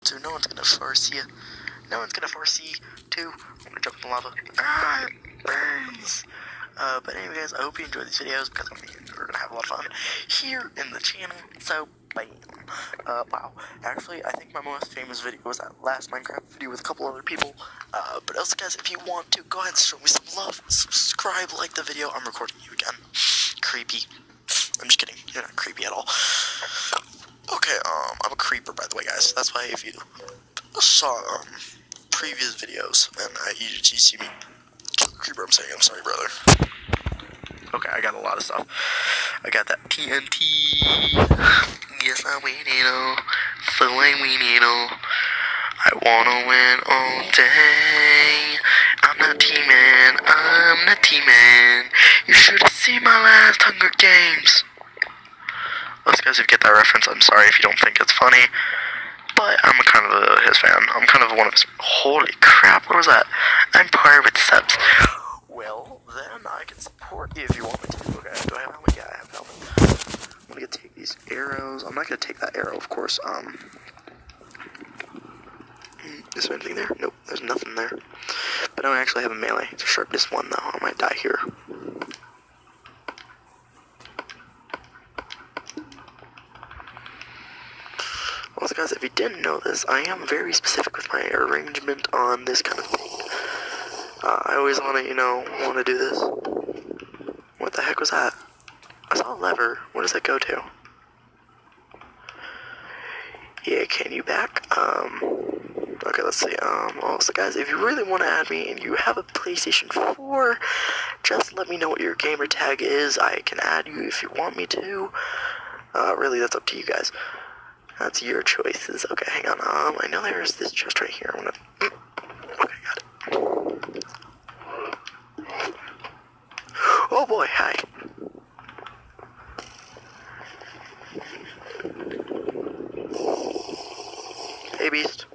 so no one's gonna force you. No one's gonna force you to. I'm gonna jump in the lava. It burns! But anyway, guys, I hope you enjoy these videos because we're gonna have a lot of fun here in the channel. So, bam. Wow. Actually, I think my most famous video was that last Minecraft video with a couple other people. But also, guys, if you want to, go ahead and show me some love. Subscribe, like the video. I'm recording you again. Creepy. I'm just kidding. You're not creepy at all. Okay, I'm a creeper, by the way, guys. That's why if you saw, previous videos, and you see me creeper, I'm saying, I'm sorry, brother. Okay, I got a lot of stuff. I got that TNT. Yes, I'm winning, so I'm winning. I wanna win all day. I'm not teaming, I'm not teaming. You should have seen my last Hunger Games. Those guys who get that reference, I'm sorry if you don't think it's funny. But I'm kind of his fan. I'm kind of one of his. Holy crap, what was that? I'm poor with subs. Well, then I can support you if you want me to. Okay, do I have helmet? Yeah, I have helmet. I'm gonna take these arrows. I'm not gonna take that arrow, of course. Is there anything there? Nope, there's nothing there. But I don't actually have a melee. It's a sharpness one, though. I might die here. Also, guys, if you didn't know this, I am very specific with my arrangement on this kind of thing. I always want to do this. What the heck was that? I saw a lever. Where does that go to? Yeah, can you back? Okay, let's see. Also, guys, if you really want to add me and you have a PlayStation 4, just let me know what your gamer tag is. I can add you if you want me to. Really, that's up to you guys. That's your choices. Okay, hang on. I know there's this chest right here. I'm gonna. Okay, got it. Oh boy, hi. Hey, beast.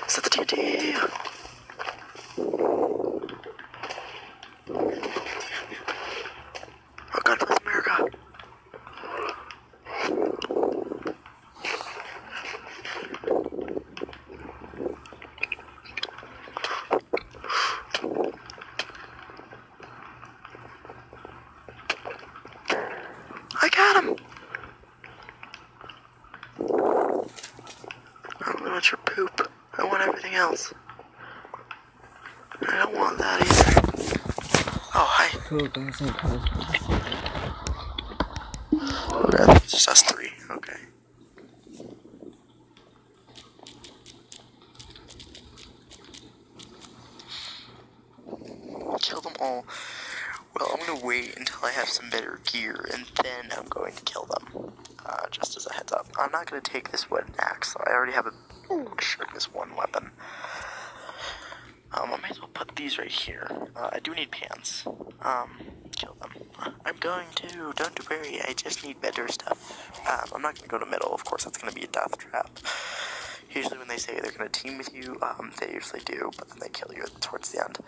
Set the TNT. Oh, God bless America. I got him. I don't want your poop. I want everything else. I don't want that either. Oh, hi. Okay, it's just us three. Okay. Kill them all. Well, I'm gonna wait until I have some better gear, and then I'm going to kill them. Just as a heads up. I'm not gonna take this wooden axe. I already have a sharpness one weapon. I might as well put these right here. I do need pants. Kill them. I'm going to. Don't worry. I just need better stuff. I'm not gonna go to middle. Of course, that's gonna be a death trap. Usually when they say they're gonna team with you, they usually do, but then they kill you towards the end.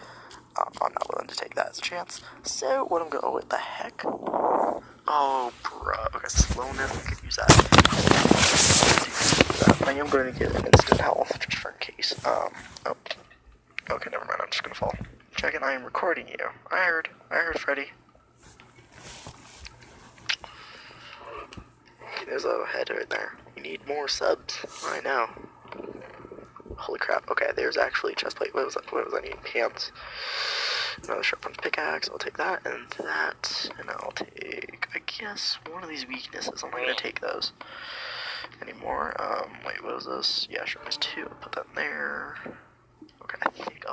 I'm not willing to take that as a chance. So, what I'm going to... Oh, what the heck? Oh, bruh. Okay, slowness. I could use that. I am going to get an instant health, just for in case. Oh. Okay, never mind. I'm just going to fall. Check it. I am recording you. I heard Freddy. There's a head right there. You need more subs. I know. Holy crap. Okay, there's actually a chest plate. What was I needing? Pants. Another sharp one pickaxe. I'll take that and that. And I'll take, I guess, one of these weaknesses. I'm not going to take those anymore. Wait, what was this? Yeah, sharpness 2. I'll put that in there. Okay, I think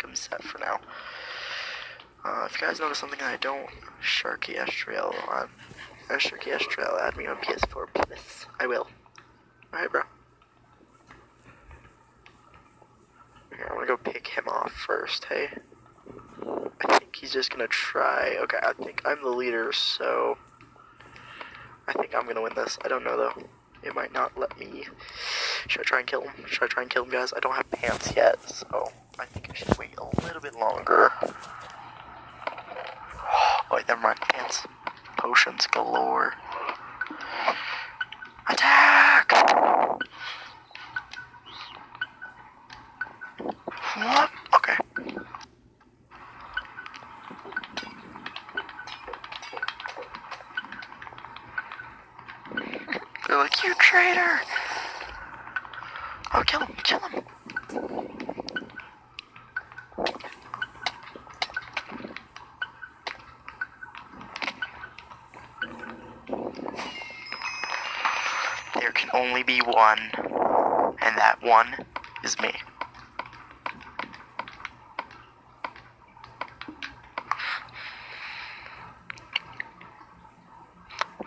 I'm set for now. If you guys notice something I don't, Sharky Estriel on Sharky Estriel, add me on PS4, please. I will. Alright, bro. Here, I'm gonna go pick him off first, hey? I think he's just gonna try. Okay, I think I'm the leader, so I think I'm gonna win this. I don't know, though. It might not let me. Should I try and kill him? Should I try and kill him, guys? I don't have pants yet, so I think I should wait a little bit longer. never mind. Pants. Potions galore. Attack! What? Okay. They're like, you traitor! Oh, kill him, kill him! There can only be one, and that one is me.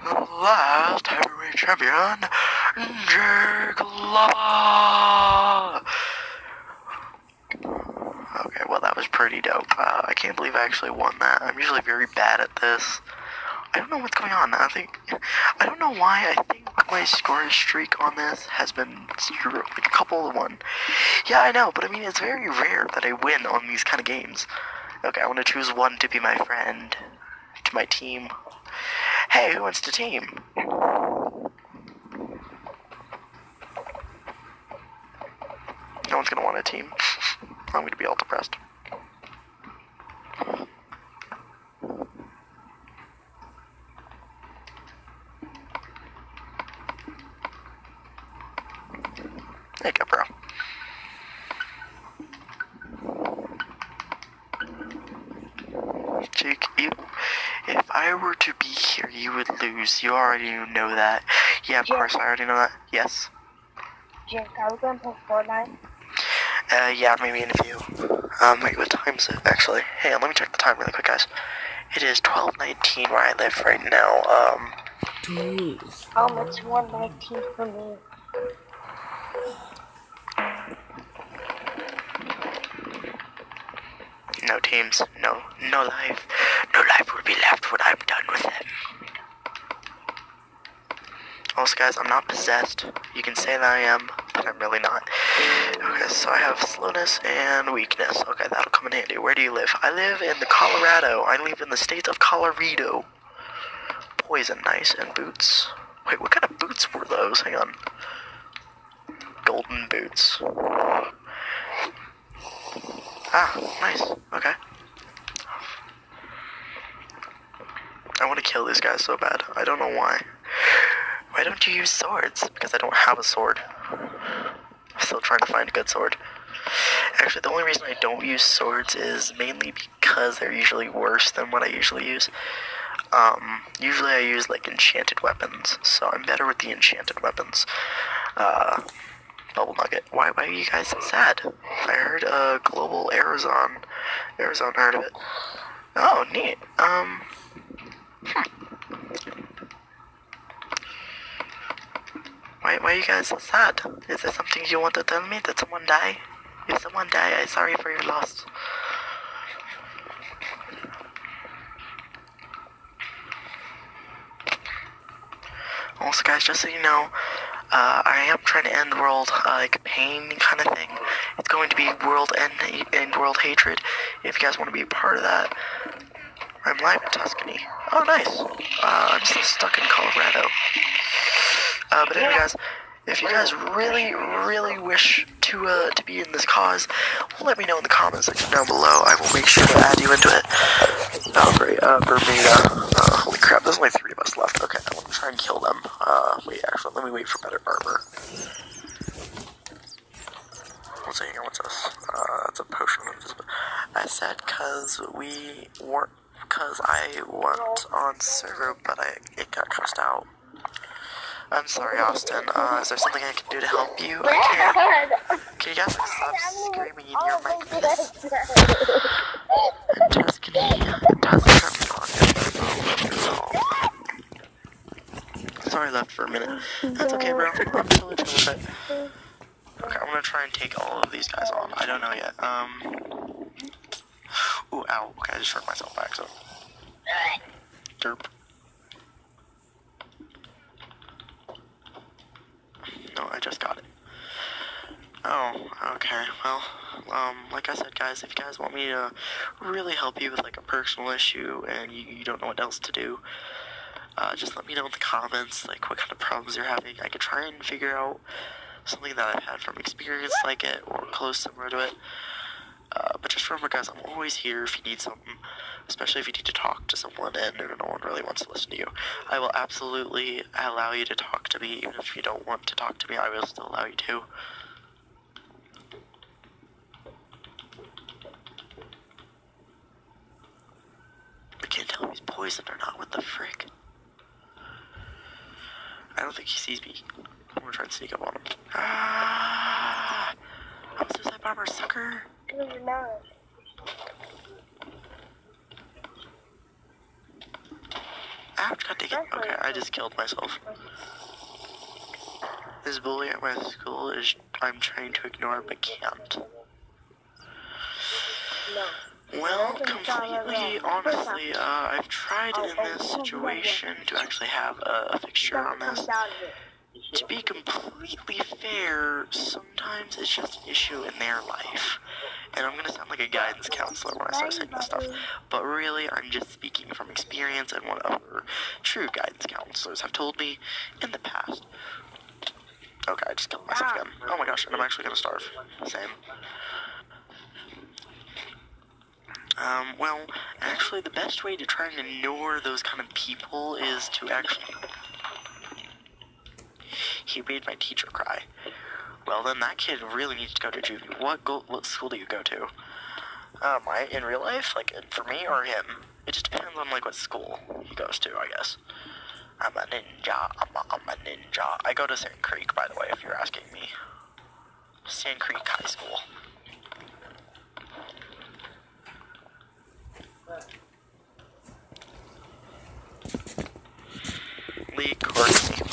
The last heavyweight champion, Jake Lava! Okay, well that was pretty dope. I can't believe I actually won that. I'm usually very bad at this. I don't know what's going on. I don't know why. I think my score streak on this has been like a couple of one. Yeah, I know, but I mean, it's very rare that I win on these kind of games. Okay, I want to choose one to be my friend, to my team. Hey, who wants to team? No one's gonna want a team. I'm gonna be all depressed. There you go, bro. Jake, if I were to be here, you would lose. You already know that. Yeah, of course, I already know that. Yes. Jake, are we going to play Fortnite? Yeah, maybe in a few. Wait, what time is it, actually? Hey, let me check the time really quick, guys. It is 12:19 where I live right now, It's 1:19 for me. No teams, no life. No life will be left when I'm done with them. Also, guys, I'm not possessed. You can say that I am, but I'm really not. Okay, so I have slowness and weakness. Okay, that'll come in handy. Where do you live? I live in the Colorado. I live in the state of Colorado. Poison, nice, and boots. Wait, what kind of boots were those? Hang on. Golden boots. Ah, nice. Okay. I want to kill these guys so bad. I don't know why. Why don't you use swords? Because I don't have a sword. I'm still trying to find a good sword. Actually, the only reason I don't use swords is mainly because they're usually worse than what I usually use. Usually I use, like, enchanted weapons, so I'm better with the enchanted weapons. Bubble Nugget. Why are you guys so sad? I heard, Global Arizona heard of it. Oh, neat. Why are you guys so sad? Is there something you want to tell me? Did someone die? If someone died, I'm sorry for your loss. Also, guys, just so you know, I am trying to end world, pain kind of thing. It's going to be world end world hatred. If you guys want to be a part of that, I'm live in Tuscany. Oh, nice. I'm still stuck in Colorado. But anyway, guys, if you guys really, really wish to be in this cause, let me know in the comment section down below. I will make sure to add you into it. Oh, great. Bermuda. Holy crap, there's only 3 of us left. Okay, I want to try and kill them. Wait, actually, let me wait for better armor. What's this? That's a potion. I said cause I went on server, but it got cussed out. I'm sorry, Austin. Is there something I can do to help you? I can't. Can you guys stop screaming in your mic, please? Sorry, I left for a minute. That's okay, bro. I'm totally chill with it. Okay, I'm gonna try and take all of these guys on. I don't know yet. Ooh, ow. Okay, I just hurt myself back, so. Derp. No, I just got it. Oh, okay. Well, like I said, guys, if you guys want me to really help you with like a personal issue and you don't know what else to do, just let me know in the comments, like what kind of problems you're having. I could try and figure out something that I've had from experience like it or close similar to it. But just remember, guys, I'm always here if you need something, especially if you need to talk to someone and no one really wants to listen to you. I will absolutely allow you to talk to me, even if you don't want to talk to me, I will still allow you to. I can't tell if he's poisoned or not. What the frick? I don't think he sees me. I'm gonna try and sneak up on him. Ah! I'm a suicide bomber, sucker! No, you're not. Ouch, god dang it. Okay, I just killed myself. This bully at my school is I'm trying to ignore but can't. No. Well, completely honestly, I've tried in this situation to actually have a fixture on this. To be completely fair, sometimes it's just an issue in their life. And I'm gonna sound like a guidance counselor when I start saying this stuff, but really, I'm just speaking from experience and what other true guidance counselors have told me in the past. Okay, I just killed myself again. Oh my gosh, and I'm actually gonna starve. Same. Well, actually, the best way to try and ignore those kind of people is to actually... He made my teacher cry. Well, then that kid really needs to go to juvie. What school do you go to? In real life? Like, for me or him? It just depends on, like, what school he goes to, I guess. I'm a ninja. I'm a ninja. I go to Sand Creek, by the way, if you're asking me. Sand Creek High School. Lee Courtney.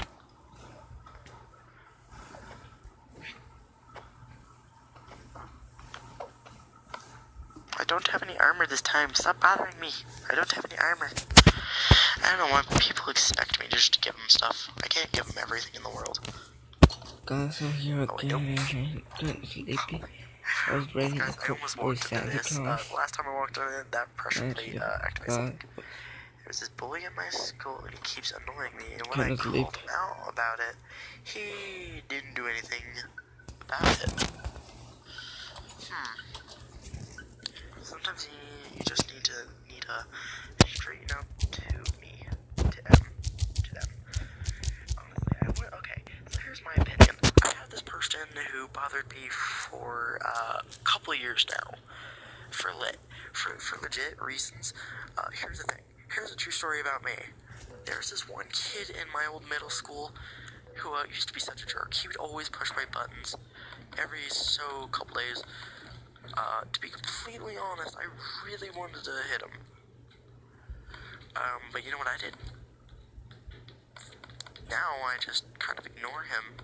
I don't have any armor this time. Stop bothering me. I don't have any armor. I don't know why people expect me just to give them stuff. I can't give them everything in the world. Guys, I'm here again. Getting sleepy. I was ready to cook for Santa Claus. Last time I walked on it, that pressure plate activated. There's this bully in my school, and he keeps annoying me. And when I called him out about it, he didn't do anything about it. Sometimes you just need to straighten up to me, to them. Honestly, okay, so here's my opinion. I have this person who bothered me for a couple of years now, for legit reasons. Here's the thing. Here's a true story about me. There's this one kid in my old middle school who used to be such a jerk. He would always push my buttons every couple days. To be completely honest, I really wanted to hit him. But you know what I did? Now I just kind of ignore him.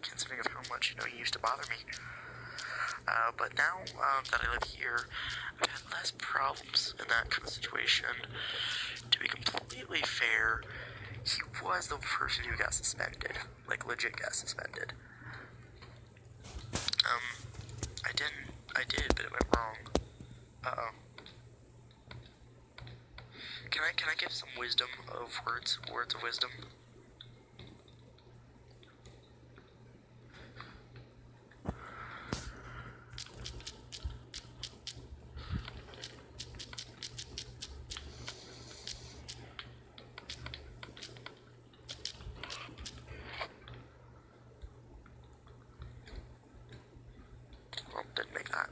Considering of how much, he used to bother me. But now, that I live here, I've had less problems in that kind of situation. To be completely fair, he was the person who got suspended. Like, legit got suspended. I did, but it went wrong. Uh-oh. Can I give some wisdom of words of wisdom? Well, didn't make that.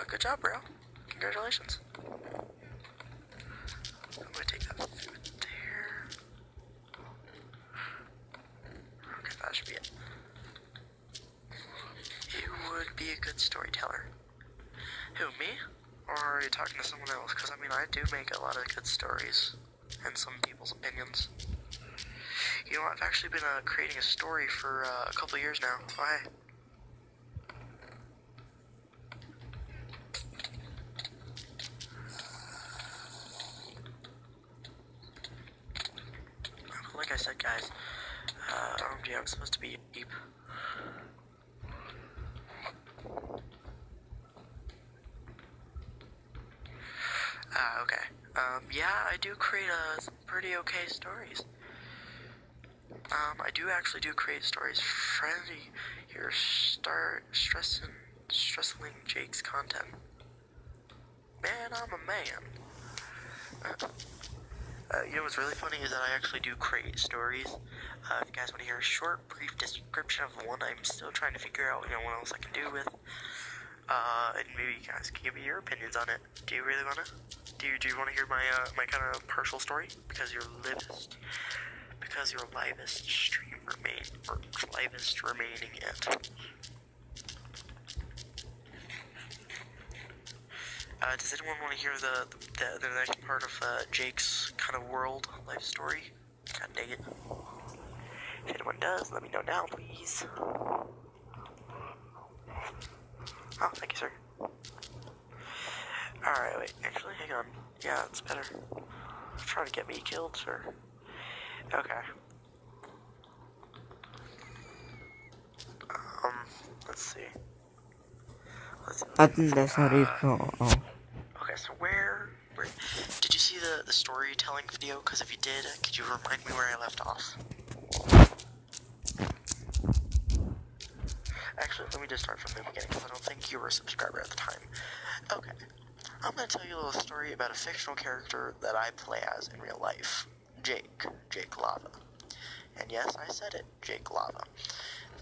Good job, bro. Congratulations. I'm gonna take that food there. Okay, that should be it. You would be a good storyteller. Who, me? Or are you talking to someone else? Because, I do make a lot of good stories. And some people's opinions. You know, I've actually been creating a story for a couple years now. Why? said, guys. OMG, I'm supposed to be deep. Okay. Yeah, I do create some pretty okay stories. I do actually create stories. Freddy, here, start stressing Jake's content. Man, I'm a man. You know what's really funny is that I actually do create stories. If you guys want to hear a short, brief description of the one I'm still trying to figure out, you know, what else I can do with. And maybe you guys can give me your opinions on it. Do you really wanna? Do you want to hear my my kind of partial story? Because your livest remaining yet. Does anyone want to hear the next part of Jake's kind of world life story? God dang it. If anyone does, let me know now, please. Oh, thank you, sir. Alright, wait, actually, hang on. Yeah, that's better. Trying to get me killed, sir. Okay. Let's see. I think that's how they call. Okay, so where did you see the storytelling video? Because if you did, could you remind me where I left off? Actually, let me just start from the beginning, because I don't think you were a subscriber at the time. Okay. I'm going to tell you a little story about a fictional character that I play as in real life. Jake Lava. And yes, I said it, Jake Lava.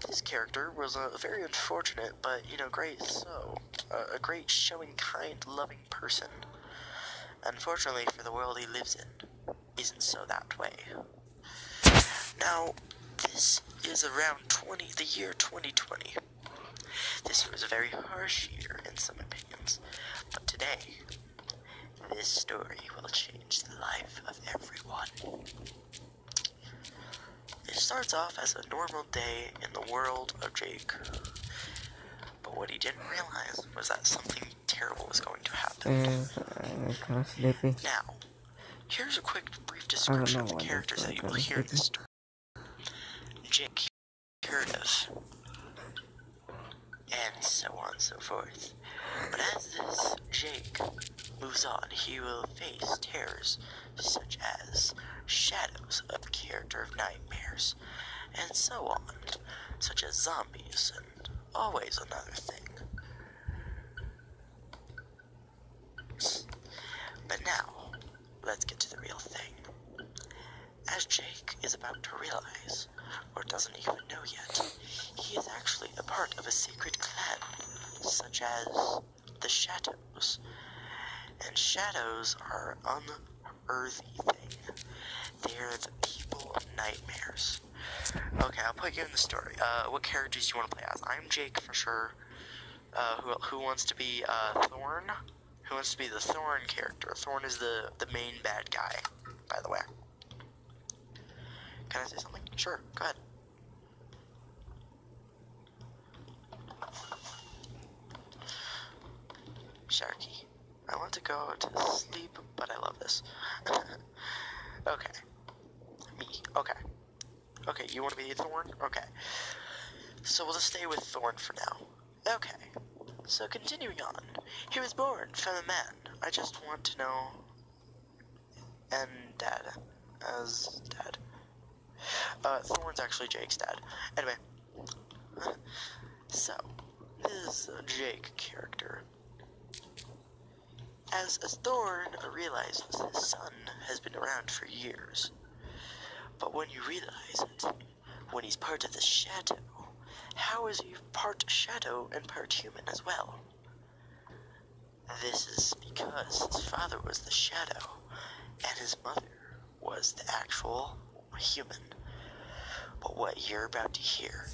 This character was a very unfortunate, but, you know, a great, showing, kind, loving person. Unfortunately for the world he lives in, isn't so that way. Now, this is around the year 2020. This year was a very harsh year in some opinions, but today, this story will change the life of everyone. It starts off as a normal day in the world of Jake, but what he didn't realize was that something terrible was going to happen. I'm kind of sleepy. Now, here's a quick, brief description of the characters that you will hear in this story. Jake, heard of, and so on and so forth. But as this Jake moves on, he will face terrors such as shadows of the character of nightmares, and so on, such as zombies, and always another thing. But now, let's get to the real thing. As Jake is about to realize, or doesn't even know yet, he is actually a part of a secret clan, such as the Shadows. And Shadows are an unearthly thing. They're the people of nightmares. Okay, I'll put you in the story. What characters do you want to play as? I'm Jake for sure. Who wants to be Thorn? Who wants to be the Thorn character? Thorn is the main bad guy, by the way. Can I say something? Sure, go ahead. Sharky, I want to go to sleep, but I love this. Okay. Me. Okay. Okay, you want to be Thorn? Okay. So we'll just stay with Thorn for now. Okay. So continuing on. He was born from a man. I just want to know... And dad. As dad. Thorn's actually Jake's dad. Anyway. So, this Jake character. As Thorn realizes his son has been around for years. But when you realize it, when he's part of the Shadow, how is he part Shadow and part human as well? This is because his father was the Shadow, and his mother was the actual human. But what you're about to hear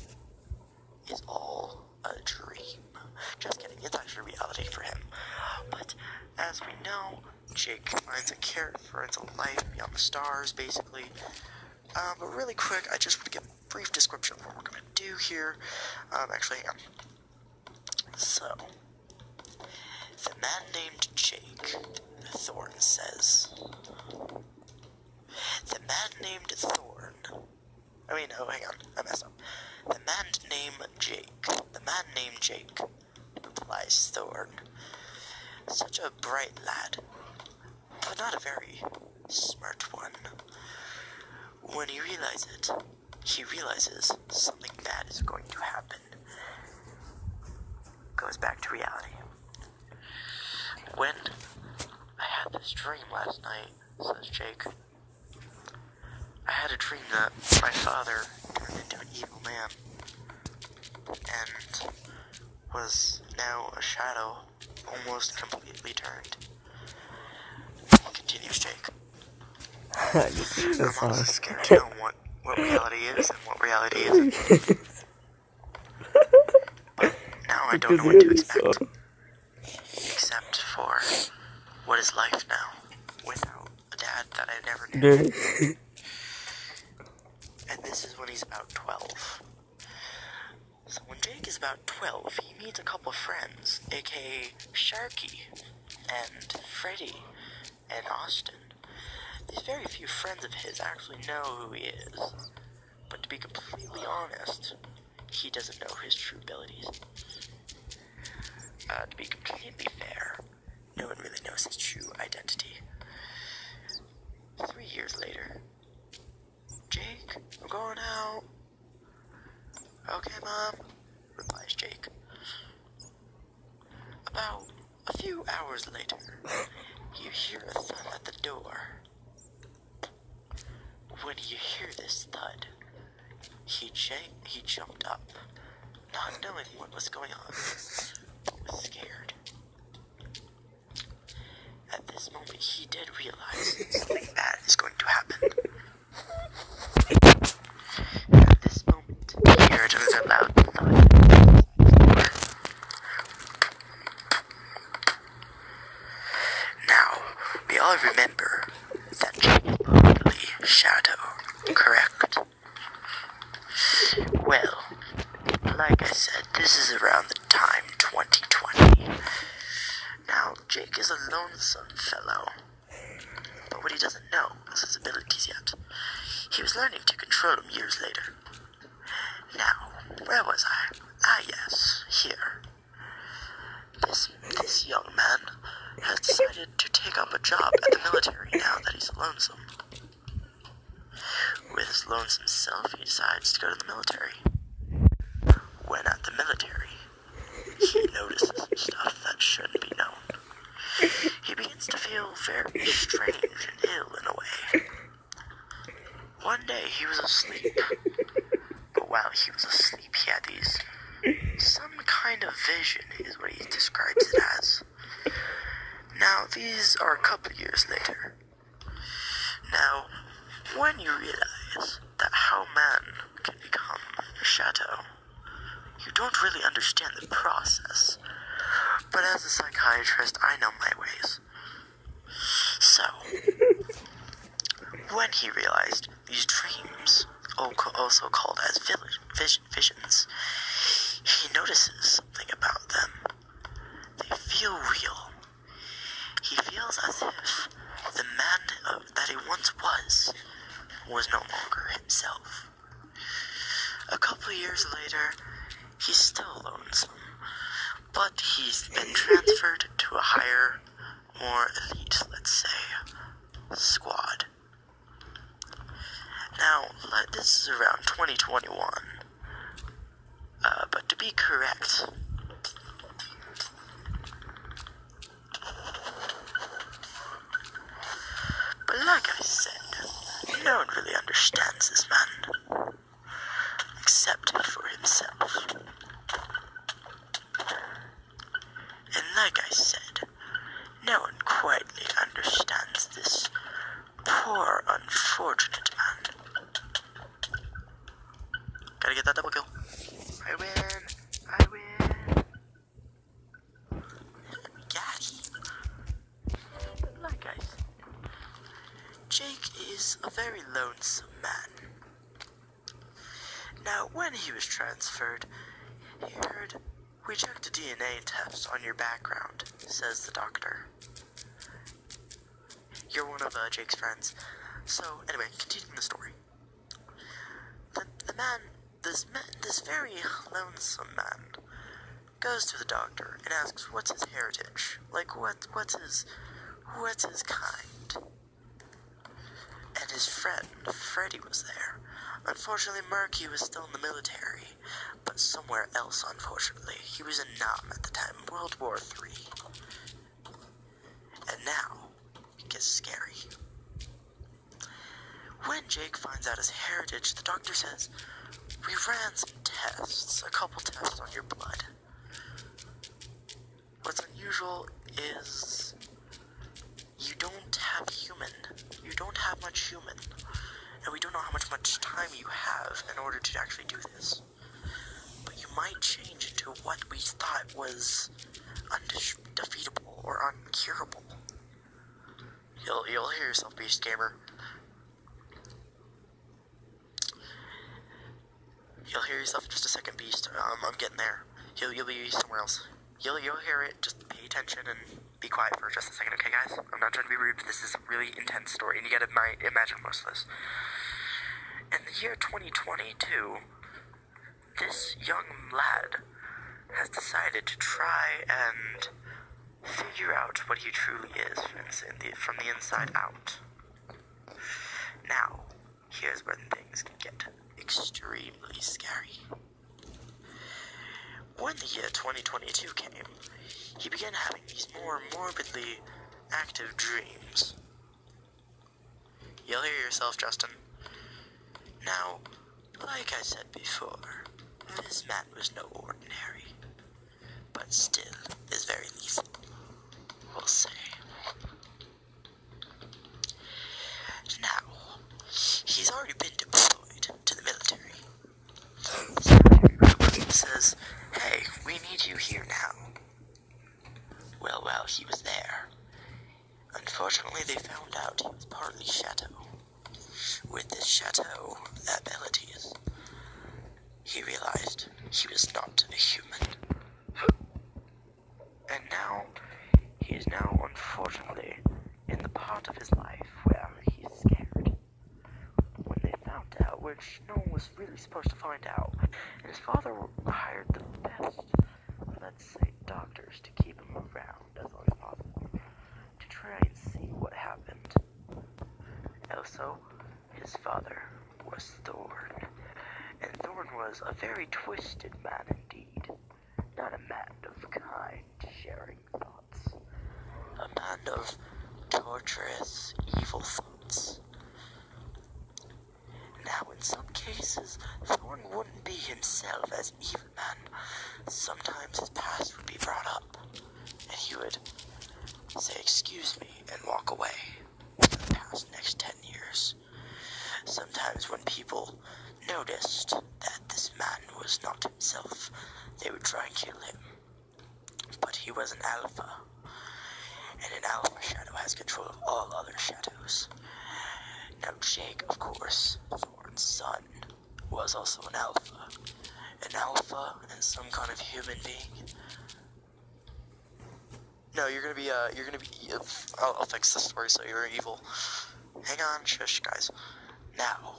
is all a dream. Just kidding, it's actually reality for him. But as we know, Jake finds a life beyond the stars, basically. But really quick, I just want to give a brief description of what we're going to do here. Actually, hang on. So, the man named Jake, Thorn says, The man named Thorn. I mean, oh, hang on, I messed up. The man named Jake. The man named Jake, replies Thorn. Such a bright lad, but not a very smart one. When he realizes something bad is going to happen. Goes back to reality. When I had this dream last night, says Jake, I had a dream that my father turned into an evil man and was now a shadow, almost completely turned. Continues Jake. I'm honestly scared to know what reality is and what reality isn't. But now I don't know what to expect. Except for what is life now without a dad that I never knew. And this is when he's about 12. So when Jake is about 12, he meets a couple of friends, aka Sharky and Freddy and Austin. These very few friends of his actually know who he is, but to be completely honest, he doesn't know his true abilities. To be completely fair, no one really knows his true identity. 3 years later, Jake, I'm going out. Okay, Mom, replies Jake. About a few hours later, you hear a thud at the door. When you hear this thud, he jumped up, not knowing what was going on, but was scared. At this moment, he did realize something bad is going to happen. At this moment, he heard another loud thud. Now, we all remember that Jake is probably Shadow, correct? Well, like I said, this is around the time 2020. Now, Jake is a lonesome fellow, but what he doesn't know is his abilities yet. He was learning to control them years later. Now, where was I? Ah, yes, here. This young man has decided to take up a job at the military now that he's lonesome. With his lonesome self, he decides to go to the military. When at the military, he notices some stuff that shouldn't be known. He begins to feel very strange and ill in a way. One day he was asleep, but while he was asleep he had some kind of vision is what he describes it as. Now these are a couple years later. Now, when you realize that how man can become a shadow, you don't really understand the process. But as a psychiatrist, I know my ways. So, when he realized these dreams, also called as visions, he notices something about them. They feel real. He feels as if the man that he once was no longer himself. A couple years later, he's still lonesome, but he's been transferred to a higher, more elite, let's say, squad. Now, this is around 2021, but to be correct, but like I said, no one really understands this man, except for himself. And like I said, no one quite understands this poor, unfortunate man. Gotta get that double kill. I win. Got him. But like I said, Jake is a very lonesome man. Now, when he was transferred, he heard, "We checked a DNA test on your background," says the doctor. "You're one of Jake's friends. So, anyway, continuing the story. This very lonesome man goes to the doctor and asks what's his heritage, like what's his kind. And his friend Freddy was there. Unfortunately, Murky was still in the military, but somewhere else. Unfortunately, he was in Nam at the time, World War III. And now it gets scary. When Jake finds out his heritage, the doctor says, "We ran some tests, a couple tests on your blood. What's unusual is you don't have much human, and we don't know how much time you have in order to actually do this. But you might change into what we thought was undefeatable or uncurable." You'll hear yourself, Beast Gamer. You'll hear yourself in just a second, Beast. I'm getting there. You'll be somewhere else. You'll hear it. Just pay attention and be quiet for just a second, okay, guys? I'm not trying to be rude, but this is a really intense story, and you gotta imagine most of this. In the year 2022, this young lad has decided to try and figure out what he truly is from the inside out. Now, here's where things can get extremely scary. When the year 2022 came, he began having these more morbidly active dreams. You'll hear yourself, Justin. Now, like I said before, this man was no ordinary, but still is very lethal, we'll say. Now, he's already been deployed to the military. The military recruit says, "Hey, we need you here now." Well, he was there. Unfortunately, they found out he was partly Shadow. With this Shadow abilities, he realized he was not a human. And now, he is now, unfortunately, in the part of his life where he's scared. When they found out, which no one was really supposed to find out, and his father hired the best, let's say, doctors to keep him around as long as possible, to try and see what happened. Also, his father was Thorn, and Thorn was a very twisted man indeed, not a man of kind, sharing thoughts, a man of torturous, evil thoughts. Now, in some cases, Thorn wouldn't be himself as an evil man. Sometimes his past would be brought up, and he would say, "Excuse me," and walk away for the past next 10 years. Sometimes when people noticed that this man was not himself, they would try and kill him. But he was an alpha, and an alpha shadow has control of all other shadows. Now Jake, of course, Thorn's son, was also an alpha. An alpha and some kind of human being. No, you're gonna be, I'll fix the story so you're evil. Hang on, shush, guys. Now,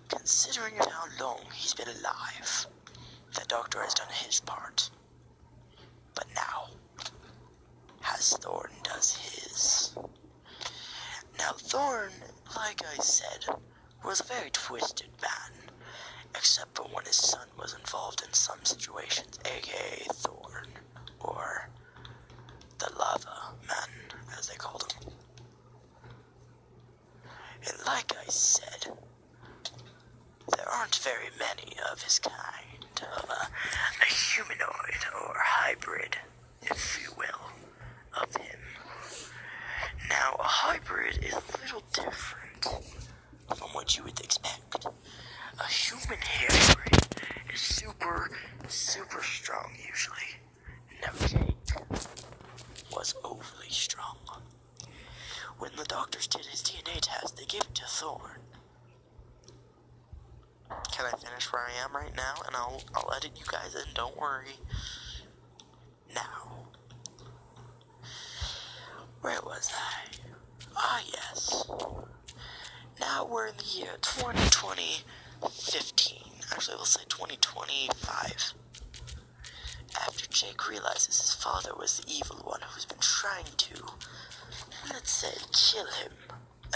considering how long he's been alive, the doctor has done his part. But now, as Thorn does his. Now, Thorn, like I said, was a very twisted man, except for when his son was involved in some situations, aka Thorn, or the Lava Man, as they called him. And like I said, there aren't very many of his kind, of a humanoid or hybrid, if you will, of him. Now, a hybrid is a little different from what you would expect. A human hybrid is super strong usually. Now, Jake was overly strong. When the doctors did his DNA test, they gave it to Thorn. Can I finish where I am right now? And I'll edit you guys in, don't worry. Now, where was I? Ah, yes. Now in the year 2015, actually we'll say 2025, after Jake realizes his father was the evil one who's been trying to, let's say, kill him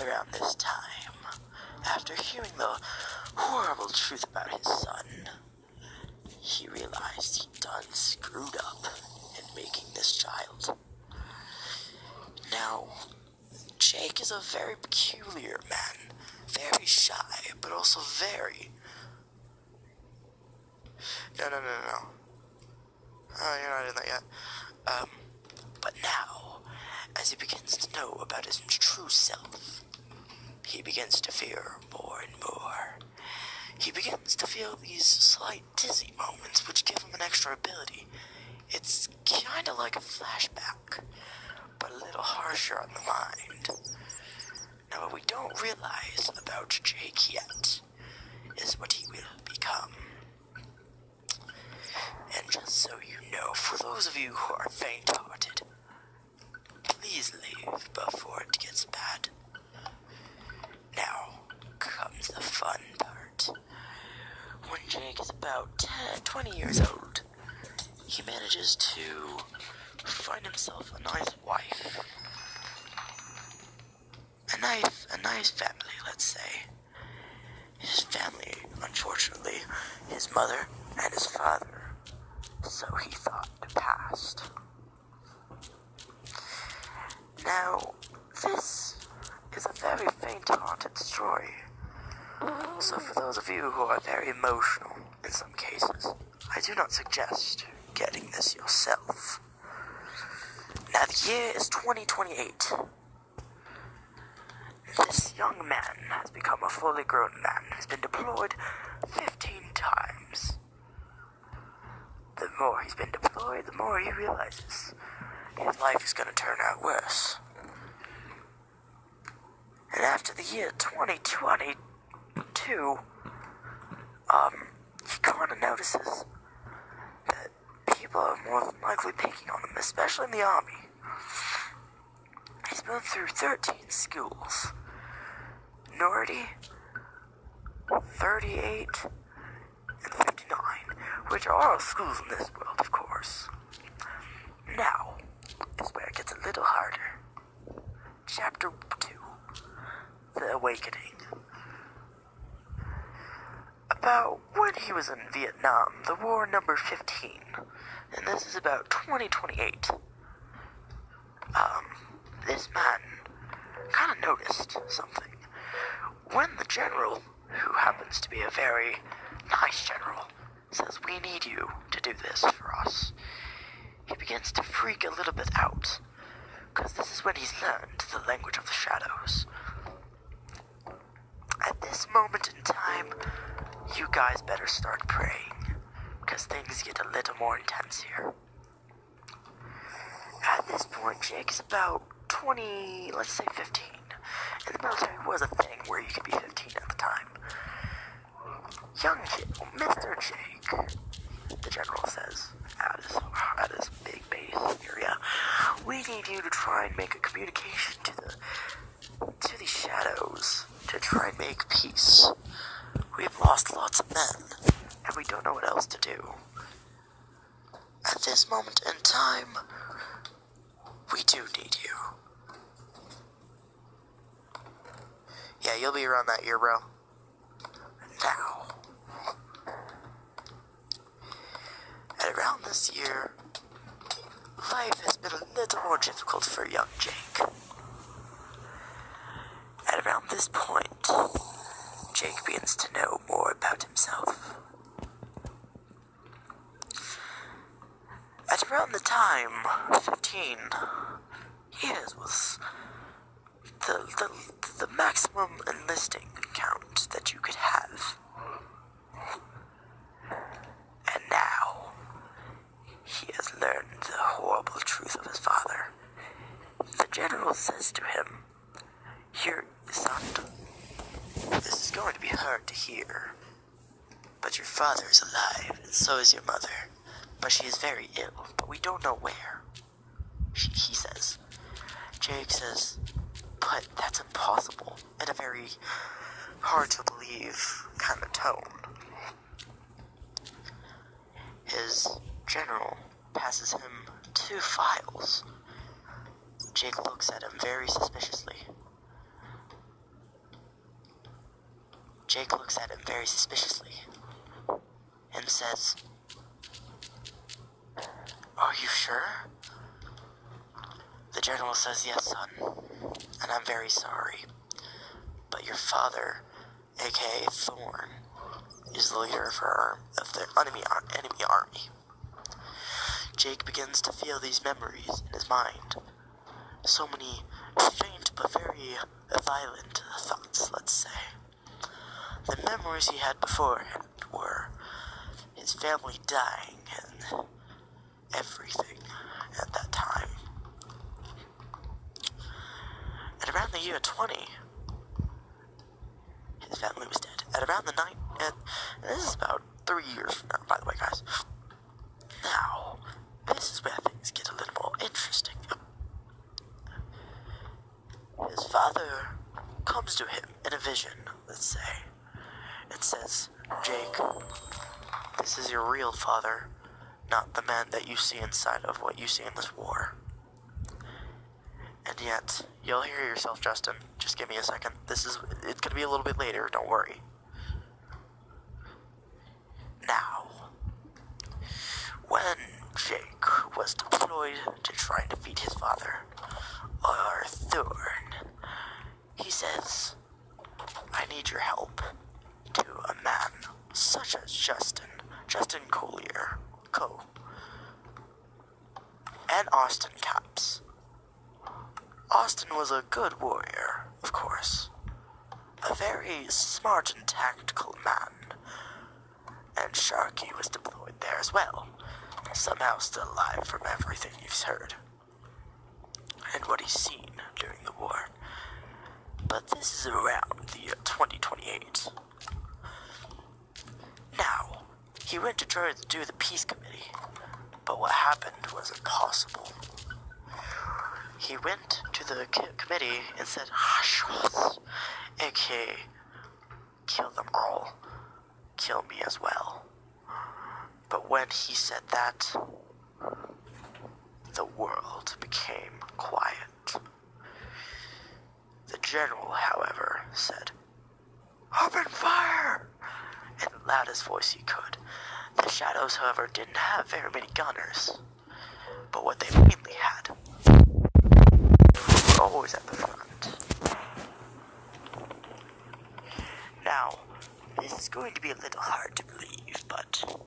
around this time, after hearing the horrible truth about his son, he realized he'd done screwed up in making this child. Now, Jake is a very peculiar man, very shy, but also very... No. Oh, you're not in that yet. But now, as he begins to know about his true self, he begins to fear more and more. He begins to feel these slight dizzy moments which give him an extra ability. It's kinda like a flashback, but a little harsher on the mind. Now, what we don't realize about Jake yet is what he will become. And just so you know, for those of you who are faint-hearted, please leave before it gets bad. Now comes the fun part. When Jake is about 20 years old, he manages to find himself a nice wife. A nice family, let's say. His family, unfortunately, his mother and his father, so he thought, passed. Now, this is a very faint-hearted story. So for those of you who are very emotional in some cases, I do not suggest getting this yourself. Now the year is 2028. This young man has become a fully grown man. He's been deployed 15 times. The more he's been deployed, the more he realizes his life is going to turn out worse. And after the year 2022, he kind of notices that people are more than likely picking on him, especially in the army. He's been through 13 schools. Nordy, 38, and 59, which are all schools in this world, of course. Now is where it gets a little harder. Chapter 2, The Awakening. About when he was in Vietnam, the war number 15, and this is about 2028. This man kind of noticed something. When the general, who happens to be a very nice general, says, "We need you to do this for us," he begins to freak a little bit out, because this is when he's learned the language of the shadows. At this moment in time, you guys better start praying, because things get a little more intense here. At this point, Jake is about 20, let's say 15. In the military was a thing where you could be 15 at the time. Young Mr. Jake, the general says, at his big base area, "We need you to try and make a communication to the shadows, to try and make peace. We've lost lots of men, and we don't know what else to do. At this moment in time, we do need you." Yeah, you'll be around that year, bro. Now, at around this year, life has been a little more difficult for young Jake. At around this point, Jake begins to know more about himself. At around the time, 15 years was the maximum enlisting count that you could have. And now, he has learned the horrible truth of his father. The general says to him, "Here, son, this is going to be hard to hear, but your father is alive, and so is your mother, but she is very ill, but we don't know where." He says. Jake says, "But that's impossible," in a very hard to believe kind of tone. His general passes him 2 files. Jake looks at him very suspiciously. And says, "Are you sure?" The general says, "Yes, son, and I'm very sorry. But your father, aka Thorn, is the leader of the enemy army." Jake begins to feel these memories in his mind. So many faint but very violent thoughts, let's say. The memories he had beforehand were his family dying and everything at that time. At around the year 20, his family was dead. At around the night, and this is about 3 years from now, by the way, guys. Now, this is where things get a little more interesting. His father comes to him in a vision, let's say, and says, "Jake, this is your real father, not the man that you see inside of what you see in this war." And yet, you'll hear yourself, Justin. Just give me a second. It's gonna be a little bit later, don't worry. Now, when Jake was deployed to try and defeat his father, or Thorn, he says, "I need your help," to a man such as Justin Collier, and Austin Capps. Austin was a good warrior, of course, a very smart and tactical man, and Sharky was deployed there as well, somehow still alive from everything he's heard and what he's seen during the war. But this is around the year 2028. Now, he went to try to do the peace committee, but what happened was impossible. He went to the committee and said, "Hush, aka, kill them all, kill me as well." But when he said that, the world became quiet. The general, however, said, "Open fire!" in the loudest voice he could. The Shadows, however, didn't have very many gunners, but what they mainly had were always at the front. Now, this is going to be a little hard to believe, but